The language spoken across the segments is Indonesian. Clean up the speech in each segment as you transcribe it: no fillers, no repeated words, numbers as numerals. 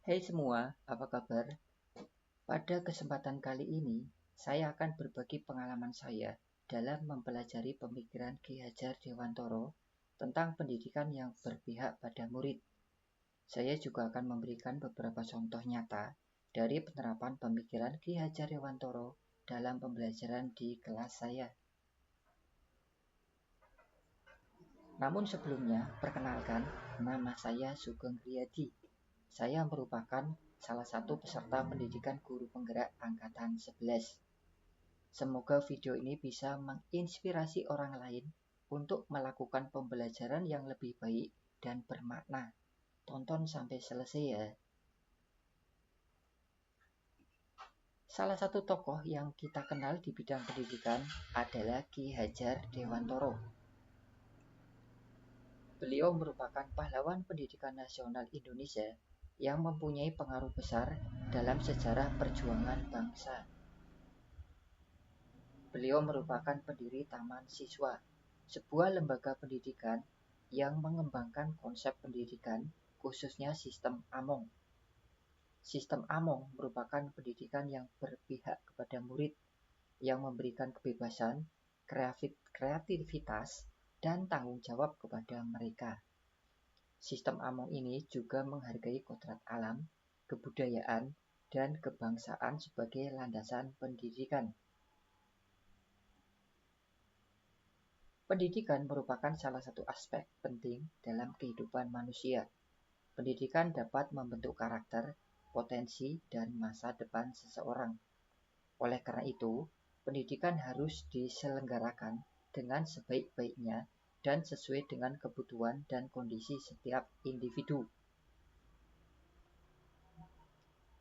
Hai semua, apa kabar? Pada kesempatan kali ini, saya akan berbagi pengalaman saya dalam mempelajari pemikiran Ki Hajar Dewantoro tentang pendidikan yang berpihak pada murid. Saya juga akan memberikan beberapa contoh nyata dari penerapan pemikiran Ki Hajar Dewantoro dalam pembelajaran di kelas saya. Namun sebelumnya, perkenalkan, nama saya Sugeng Riyadi. Saya merupakan salah satu peserta pendidikan guru penggerak angkatan 11. Semoga video ini bisa menginspirasi orang lain untuk melakukan pembelajaran yang lebih baik dan bermakna. Tonton sampai selesai ya. Salah satu tokoh yang kita kenal di bidang pendidikan adalah Ki Hajar Dewantoro. Beliau merupakan pahlawan pendidikan nasional Indonesia yang mempunyai pengaruh besar dalam sejarah perjuangan bangsa. Beliau merupakan pendiri Taman Siswa, sebuah lembaga pendidikan yang mengembangkan konsep pendidikan, khususnya sistem Among. Sistem Among merupakan pendidikan yang berpihak kepada murid, yang memberikan kebebasan, kreativitas, dan tanggung jawab kepada mereka. Sistem Among ini juga menghargai kodrat alam, kebudayaan, dan kebangsaan sebagai landasan pendidikan. Pendidikan merupakan salah satu aspek penting dalam kehidupan manusia. Pendidikan dapat membentuk karakter, potensi, dan masa depan seseorang. Oleh karena itu, pendidikan harus diselenggarakan dengan sebaik-baiknya dan sesuai dengan kebutuhan dan kondisi setiap individu.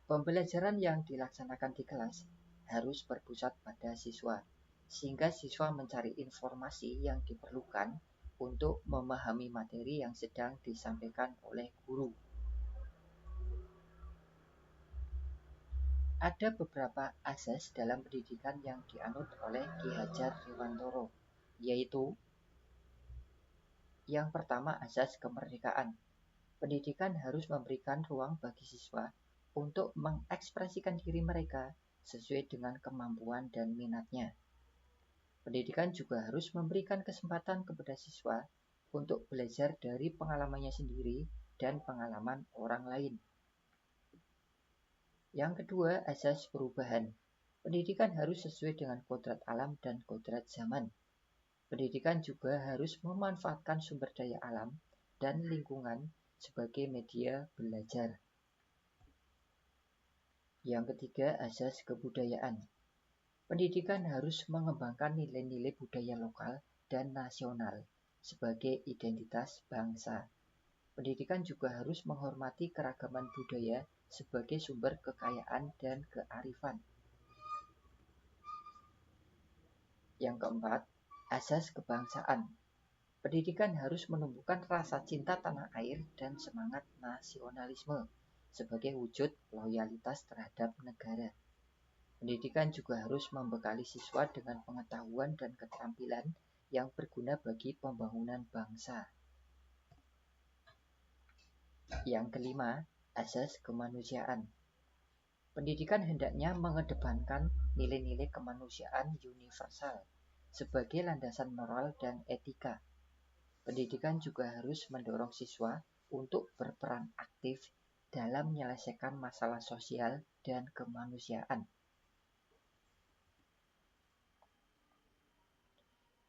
Pembelajaran yang dilaksanakan di kelas harus berpusat pada siswa, sehingga siswa mencari informasi yang diperlukan untuk memahami materi yang sedang disampaikan oleh guru. Ada beberapa asas dalam pendidikan yang dianut oleh Ki Hajar Dewantoro, yaitu yang pertama, asas kemerdekaan. Pendidikan harus memberikan ruang bagi siswa untuk mengekspresikan diri mereka sesuai dengan kemampuan dan minatnya. Pendidikan juga harus memberikan kesempatan kepada siswa untuk belajar dari pengalamannya sendiri dan pengalaman orang lain. Yang kedua, asas perubahan. Pendidikan harus sesuai dengan kodrat alam dan kodrat zaman. Pendidikan juga harus memanfaatkan sumber daya alam dan lingkungan sebagai media belajar. Yang ketiga, asas kebudayaan. Pendidikan harus mengembangkan nilai-nilai budaya lokal dan nasional sebagai identitas bangsa. Pendidikan juga harus menghormati keragaman budaya sebagai sumber kekayaan dan kearifan. Yang keempat, asas kebangsaan. Pendidikan harus menumbuhkan rasa cinta tanah air dan semangat nasionalisme sebagai wujud loyalitas terhadap negara. Pendidikan juga harus membekali siswa dengan pengetahuan dan keterampilan yang berguna bagi pembangunan bangsa. Yang kelima, asas kemanusiaan. Pendidikan hendaknya mengedepankan nilai-nilai kemanusiaan universal sebagai landasan moral dan etika. Pendidikan juga harus mendorong siswa untuk berperan aktif dalam menyelesaikan masalah sosial dan kemanusiaan.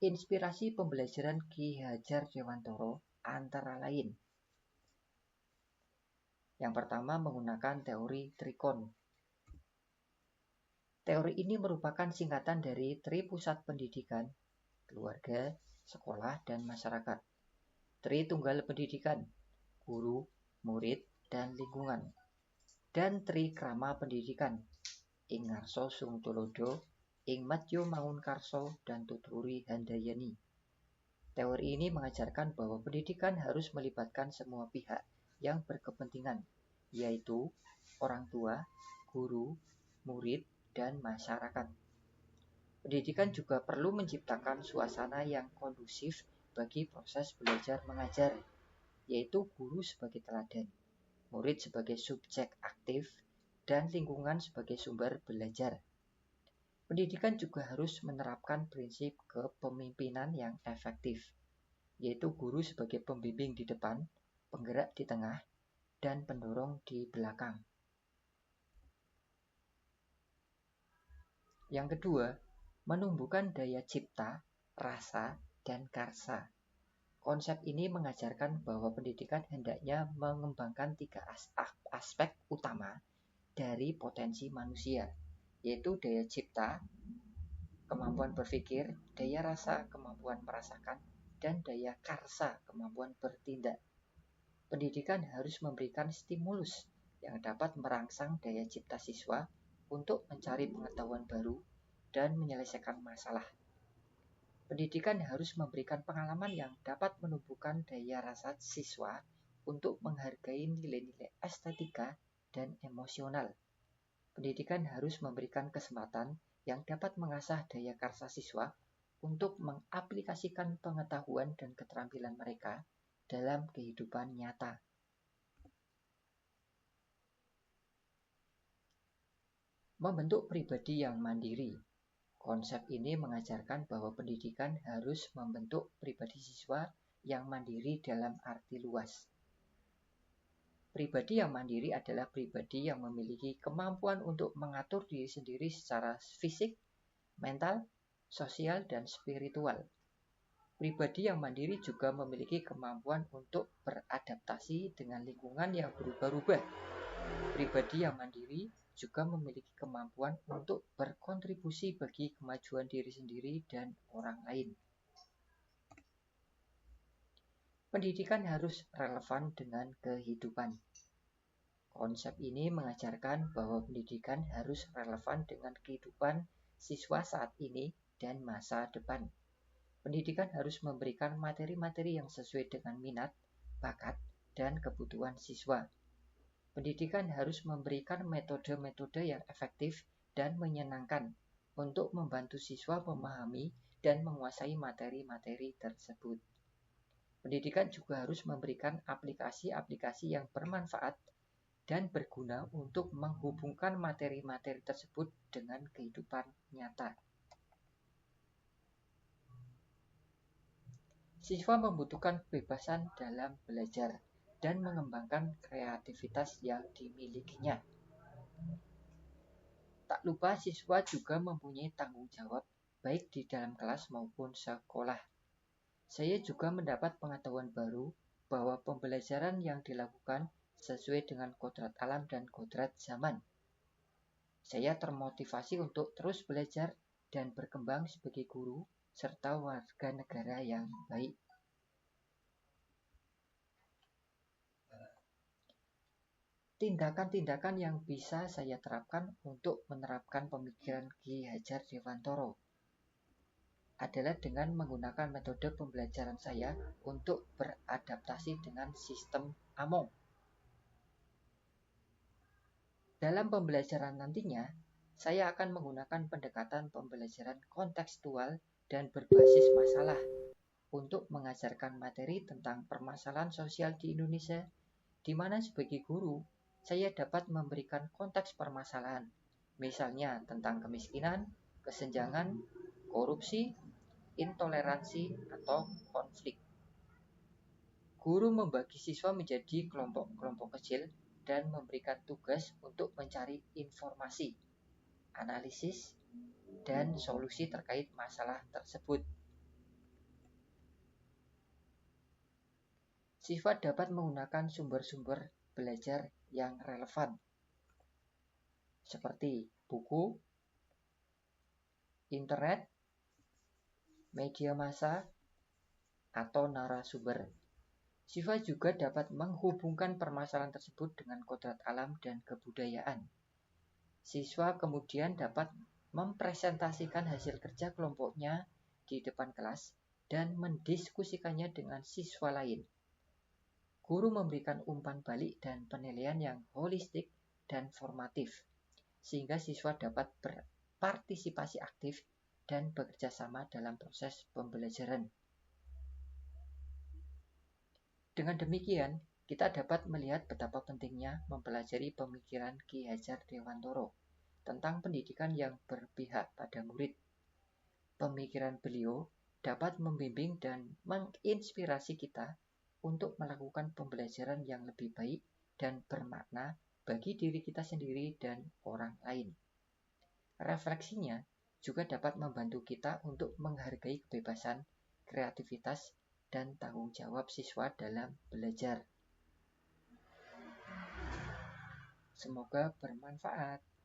Inspirasi pembelajaran Ki Hajar Dewantoro antara lain. Yang pertama, menggunakan teori Trikon. Teori ini merupakan singkatan dari Tri Pusat Pendidikan, Keluarga, Sekolah, dan Masyarakat. Tri Tunggal Pendidikan, Guru, Murid, dan Lingkungan. Dan Tri Krama Pendidikan, Ing Ngarso Sungtulodo, Ing Madyo Mangunkarso, dan Tuturi Handayani. Teori ini mengajarkan bahwa pendidikan harus melibatkan semua pihak yang berkepentingan, yaitu orang tua, guru, murid, dan masyarakat. Pendidikan juga perlu menciptakan suasana yang kondusif bagi proses belajar mengajar, yaitu guru sebagai teladan, murid sebagai subjek efektif, dan lingkungan sebagai sumber belajar. Pendidikan juga harus menerapkan prinsip kepemimpinan yang efektif, yaitu guru sebagai pembimbing di depan, penggerak di tengah, dan pendorong di belakang. Yang kedua, menumbuhkan daya cipta, rasa, dan karsa. Konsep ini mengajarkan bahwa pendidikan hendaknya mengembangkan 3 aspek utama dari potensi manusia, yaitu daya cipta, kemampuan berpikir, daya rasa, kemampuan merasakan, dan daya karsa, kemampuan bertindak. Pendidikan harus memberikan stimulus yang dapat merangsang daya cipta siswa untuk mencari pengetahuan baru dan menyelesaikan masalah. Pendidikan harus memberikan pengalaman yang dapat menumbuhkan daya rasa siswa untuk menghargai nilai-nilai estetika dan emosional. Pendidikan harus memberikan kesempatan yang dapat mengasah daya karsa siswa untuk mengaplikasikan pengetahuan dan keterampilan mereka dalam kehidupan nyata. Membentuk pribadi yang mandiri. Konsep ini mengajarkan bahwa pendidikan harus membentuk pribadi siswa yang mandiri dalam arti luas. Pribadi yang mandiri adalah pribadi yang memiliki kemampuan untuk mengatur diri sendiri secara fisik, mental, sosial, dan spiritual. Pribadi yang mandiri juga memiliki kemampuan untuk beradaptasi dengan lingkungan yang berubah-ubah. Pribadi yang mandiri juga memiliki kemampuan untuk berkontribusi bagi kemajuan diri sendiri dan orang lain. Pendidikan harus relevan dengan kehidupan. Konsep ini mengajarkan bahwa pendidikan harus relevan dengan kehidupan siswa saat ini dan masa depan. Pendidikan harus memberikan materi-materi yang sesuai dengan minat, bakat, dan kebutuhan siswa. Pendidikan harus memberikan metode-metode yang efektif dan menyenangkan untuk membantu siswa memahami dan menguasai materi-materi tersebut. Pendidikan juga harus memberikan aplikasi-aplikasi yang bermanfaat dan berguna untuk menghubungkan materi-materi tersebut dengan kehidupan nyata. Siswa membutuhkan kebebasan dalam belajar dan mengembangkan kreativitas yang dimilikinya. Tak lupa siswa juga mempunyai tanggung jawab baik di dalam kelas maupun sekolah. Saya juga mendapat pengetahuan baru bahwa pembelajaran yang dilakukan sesuai dengan kodrat alam dan kodrat zaman. Saya termotivasi untuk terus belajar dan berkembang sebagai guru serta warga negara yang baik. Tindakan-tindakan yang bisa saya terapkan untuk menerapkan pemikiran Ki Hajar Dewantoro adalah dengan menggunakan metode pembelajaran saya untuk beradaptasi dengan sistem AMONG. Dalam pembelajaran nantinya, saya akan menggunakan pendekatan pembelajaran kontekstual dan berbasis masalah untuk mengajarkan materi tentang permasalahan sosial di Indonesia, di mana sebagai guru, saya dapat memberikan konteks permasalahan, misalnya tentang kemiskinan, kesenjangan, korupsi, intoleransi, atau konflik. Guru membagi siswa menjadi kelompok-kelompok kecil dan memberikan tugas untuk mencari informasi, analisis, dan solusi terkait masalah tersebut. Siswa dapat menggunakan sumber-sumber belajar yang relevan, seperti buku, internet, media massa, atau narasumber. Siswa juga dapat menghubungkan permasalahan tersebut dengan kodrat alam dan kebudayaan. Siswa kemudian dapat mempresentasikan hasil kerja kelompoknya di depan kelas dan mendiskusikannya dengan siswa lain. Guru memberikan umpan balik dan penilaian yang holistik dan formatif, sehingga siswa dapat berpartisipasi aktif dan bekerja sama dalam proses pembelajaran. Dengan demikian, kita dapat melihat betapa pentingnya mempelajari pemikiran Ki Hajar Dewantoro tentang pendidikan yang berpihak pada murid. Pemikiran beliau dapat membimbing dan menginspirasi kita untuk melakukan pembelajaran yang lebih baik dan bermakna bagi diri kita sendiri dan orang lain. Refleksinya juga dapat membantu kita untuk menghargai kebebasan, kreativitas, dan tanggung jawab siswa dalam belajar. Semoga bermanfaat.